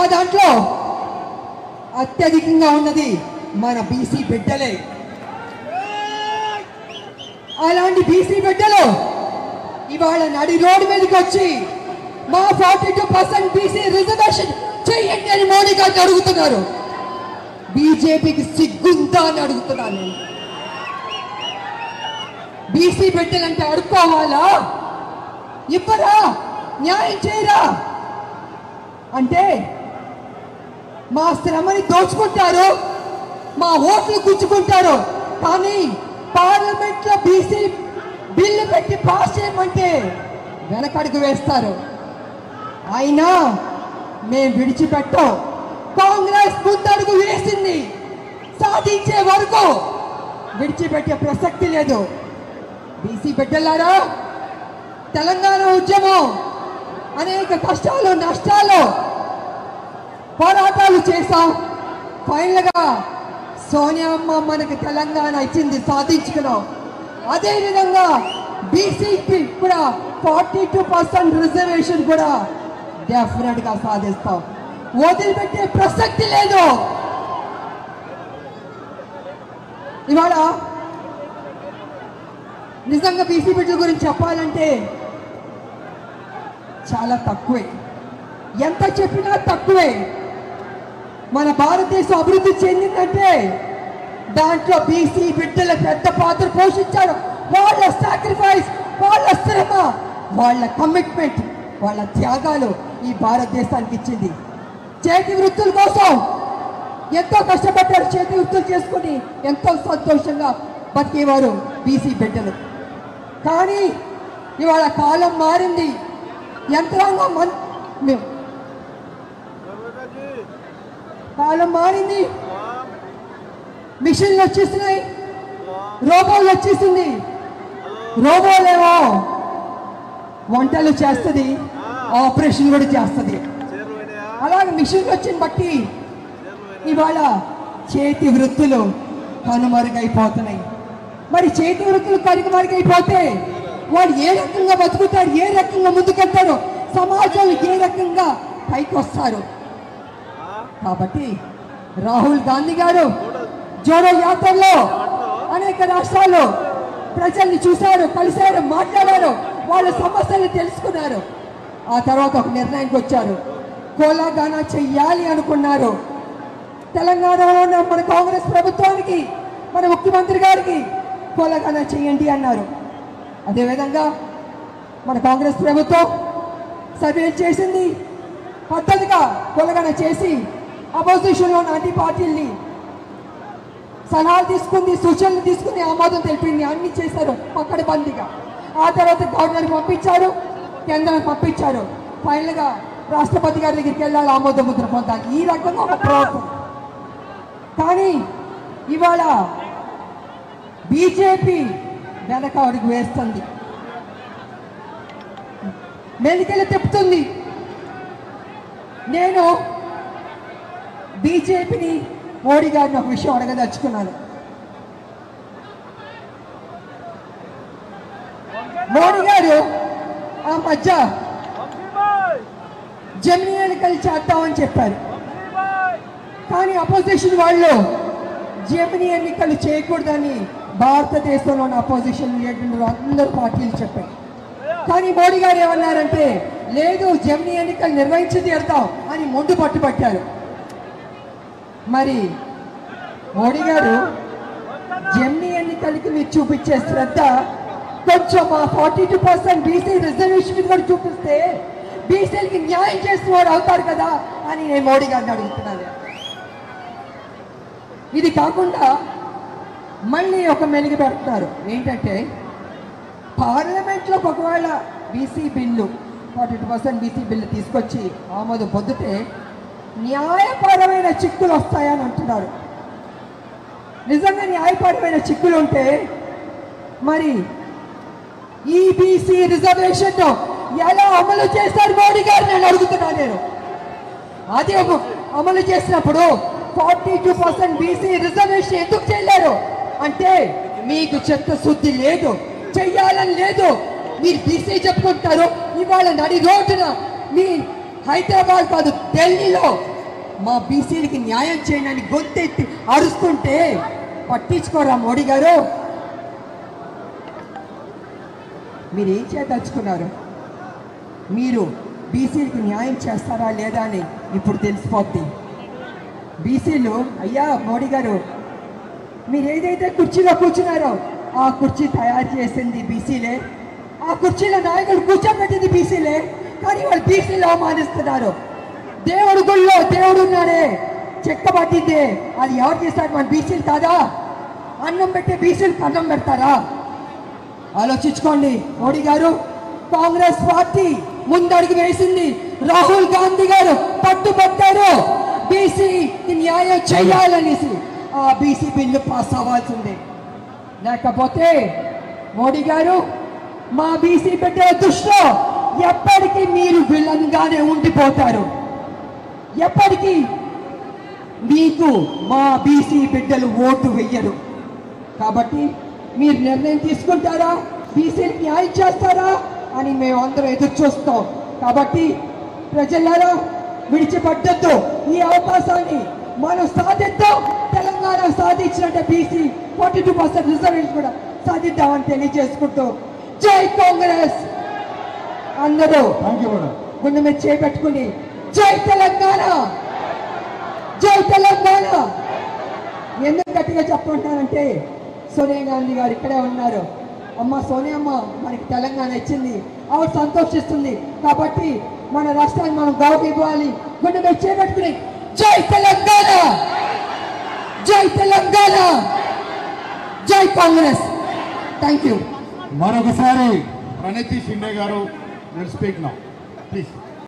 జనాభా దాంట్లో అత్యధికంగా ఉన్నది మన బీసీ బిడ్డలే. అలాంటి బీసీ బిడ్డలు ఇవాళ నడి రోడ్డు మీదకి వచ్చి మా 42% బీసీ రిజర్వేషన్ చెయ్యండి అని మోడీ గారిని అడుగుతున్నారు. బీజేపీకి సిగ్గుందా అని అడుగుతున్నాను నేను. బీసీ బిడ్డలంటే అడుక్కోవాలా? ఇవ్వరా? న్యాయం చేయరా? అంటే మా శ్రమని దోచుకుంటారు, మా ఓట్లు గుచ్చుకుంటారు. కానీ పార్లమెంట్ లో బీసీ బిల్లు పెట్టి పాస్ చేయమంటే వెనకడుగు వేస్తారు. అయినా మేము విడిచిపెట్టాం. కాంగ్రెస్ ముందడుగు వేసింది, సాధించే వరకు విడిచిపెట్టే ప్రసక్తి లేదు. బీసీ బిడ్డలారా, తెలంగాణ ఉద్యమం అనేక కష్టాలు నష్టాలు పోరాటాలు చేశాం. ఫైనల్ గా సోనియా అమ్మ మనకి తెలంగాణ ఇచ్చింది, సాధించుకున్నాం. అదే విధంగా బీసీకి కూడా 42% రిజర్వేషన్ కూడా డెఫినెట్ గా సాధిస్తాం. వదిలిపెట్టే ప్రసక్తి లేదు. ఇవాళ నిజంగా బీసీ బిడ్డల గురించి చెప్పాలంటే చాలా తక్కువే, ఎంత చెప్పినా తక్కువే. మన భారతదేశం అభివృద్ధి చెందిందంటే దాంట్లో బీసీ బిడ్డల పెద్ద పాత్ర పోషించారు. వాళ్ళ సాక్రిఫైస్, వాళ్ళ శ్రమ, వాళ్ళ కమిట్మెంట్, వాళ్ళ త్యాగాలు ఈ భారతదేశానికి ఇచ్చింది. చేతి వృత్తుల కోసం ఎంతో కష్టపడ్డారు. చేతి వృత్తులు చేసుకుని ఎంతో సంతోషంగా బతికేవారు బీసీ బిడ్డలు. కానీ ఇవాళ కాలం మారింది. యంత్రాంగం కాలం మారింది. మిషన్లు వచ్చేస్తున్నాయి, రోబోలు వచ్చేసింది. రోబోలేమో వంటలు చేస్తుంది, ఆపరేషన్ కూడా చేస్తుంది. అలాగే మిషన్లు వచ్చిన బట్టి ఇవాళ చేతి వృత్తులు కనుమరుగైపోతున్నాయి. మరి చేతి వృత్తులు కనుమరుగైపోతే వాళ్ళు ఏ రకంగా బతుకుతారు, ఏ రకంగా ముందుకెళ్తారు, సమాజంలో ఏ రకంగా పైకి వస్తారు? కాబట్టి రాహుల్ గాంధీ గారు జోడో యాత్రలో అనేక రాష్ట్రాల్లో ప్రజల్ని చూశారు, కలిశారు, మాట్లాడారు, వాళ్ళ సమస్యలు తెలుసుకున్నారు. ఆ తర్వాత ఒక నిర్ణయానికి వచ్చారు. కోలాగానా చెయ్యాలి అనుకున్నారు. తెలంగాణలో ఉన్న మన కాంగ్రెస్ ప్రభుత్వానికి, మన ముఖ్యమంత్రి గారికి కోలాగానా చెయ్యండి అన్నారు. అదేవిధంగా మన కాంగ్రెస్ ప్రభుత్వం సర్వేలు చేసింది, పద్ధతిగా కోలాగానా చేసి అపోజిషన్లో ఉన్న అన్ని పార్టీల్ని సలహాలు తీసుకుంది, సూచనలు తీసుకుని ఆమోదం తెలిపింది. అన్ని చేశారు పక్కడబందీగా. ఆ తర్వాత గవర్నర్కి పంపించారు, కేంద్రానికి పంపించారు. ఫైనల్గా రాష్ట్రపతి గారి దగ్గరికి వెళ్ళాలి ఆమోద ముద్ర పొందాలి. ఈ రకంగా ఒక ప్రభుత్వం. కానీ ఇవాళ బీజేపీ వెనక అడుగు వేస్తుంది, మెలికలు తిప్పుతుంది. నేను బీజేపీని, మోడీ గారిని ఒక విషయం అడగదలుచుకున్నాను. మోడీ గారు ఆ మధ్య జమినీ ఎన్నికలు చేద్దామని చెప్పారు. కానీ అపోజిషన్ వాళ్ళు జమినీ ఎన్నికలు చేయకూడదని భారతదేశంలో ఉన్న అపోజిషన్ లీడర్లు అందరూ పార్టీలు చెప్పారు. కానీ మోడీ గారు ఏమన్నారంటే, లేదు జమినీ ఎన్నికలు నిర్వహించి తీరుతాం అని మొండు పట్టుబట్టారు. మరి మోడీ గారు జమినీ ఎన్నికలకి మీరు చూపించే శ్రద్ధ కొంచెం మా 42% బీసీ రిజర్వేషన్ కూడా చూపిస్తే బీసీలకి న్యాయం చేసేవాడు అవుతారు కదా అని నేను మోడీ గారిని అడుగుతున్నాను. ఇది కాకుండా మళ్ళీ ఒక మెలుగు పెడుతున్నారు. ఏంటంటే పార్లమెంట్లో ఒకవేళ బీసీ బిల్లు 42% బీసీ బిల్లు తీసుకొచ్చి ఆమోదం పొందితే న్యాయపరమైన చిక్కులు వస్తాయని అంటున్నారు. నిజంగా న్యాయపరమైన చిక్కులు ఉంటే మరి ఈ బీసీ రిజర్వేషన్ ఎలా అమలు చేస్తారు మోడీ గారు నేను అడుగుతున్నాను. నేను అదే అమలు చేసినప్పుడు 42% బీసీ రిజర్వేషన్ ఎందుకు చేయలేరు అంటే మీకు చిత్తశుద్ధి లేదు, చెయ్యాలని లేదు. మీరు బీసీ చెప్పుకుంటారు, ఇవాళ నడి రోడ్డున మీ హైదరాబాద్ కాదు ఢిల్లీలో మా బీసీలకి న్యాయం చేయండి అని గొంతెత్తి అరుస్తుంటే పట్టించుకోరా మోడీ గారు? మీరు ఏం చేయదలుచుకున్నారు? మీరు బీసీలకి న్యాయం చేస్తారా లేదా అని ఇప్పుడు తెలిసిపోద్ది. బీసీలు అయ్యా మోడీ గారు, మీరు ఏదైతే కుర్చీలో కూర్చున్నారో ఆ కుర్చీ తయారు చేసింది బీసీలే, ఆ కుర్చీలో నాయకుడు కూర్చోబెట్టింది బీసీలే, కానీ వాళ్ళు బీసీలు అవమానిస్తున్నారు. దేవుడు గుళ్ళో దేవుడు ఉన్నాడే, చెక్క పట్టిందే, అది ఎవరు చేస్తారు? మన బీసీలు కాదా? అన్నం పెట్టే బీసీలకు అన్నం పెడతారా? ఆలోచించుకోండి మోడీ గారు. కాంగ్రెస్ పార్టీ ముందడుగు వేసింది, రాహుల్ గాంధీ గారు పట్టుబట్టారు బీసీకి న్యాయం చేయాలనేసి. ఆ బీసీ బిల్లు పాస్ అవ్వాల్సిందే, లేకపోతే మోడీ గారు మా బీసీ బిడ్డల దృష్టిలో ఎప్పటికీ మీరు విలన్గానే ఉండిపోతారు. ఎప్పటికీ మీకు మా బీసీ బిడ్డలు ఓటు వెయ్యరు. కాబట్టి మీరు నిర్ణయం తీసుకుంటారా, బీసీకి న్యాయం చేస్తారా అని మేము అందరం ఎదురు చూస్తాం. కాబట్టి ప్రజలారా విడిచిపడ్డద్దు, ఈ అవకాశాన్ని మనం సాధిద్దాం. తెలంగాణ సాధించినట్టే బీసీ 42% రిజర్వేషన్ కూడా సాధిద్దామని తెలియజేసుకుంటూ జై కాంగ్రెస్. అందరూ గుండె మీద చేపెట్టుకుని జై తెలంగాణ, జై తెలంగాణ. ఎందుకు గట్టిగా చెప్పుకుంటానంటే సోనియా గాంధీ గారు ఇక్కడే ఉన్నారు. అమ్మ సోనియమ్మ మనకి తెలంగాణ ఇచ్చింది, ఆవిడ సంతోషిస్తుంది. కాబట్టి మన రాష్ట్రాన్ని మనం గౌరవం ఇవ్వాలి. గుండె మీద చేపెట్టుకుని జై తెలంగాణ, జై తెలంగాణ, జై కాంగ్రెస్. Thank you. మరొకసారి ప్రణతి షిండే గారు విల్ స్పీక్ నౌ ప్లీజ్.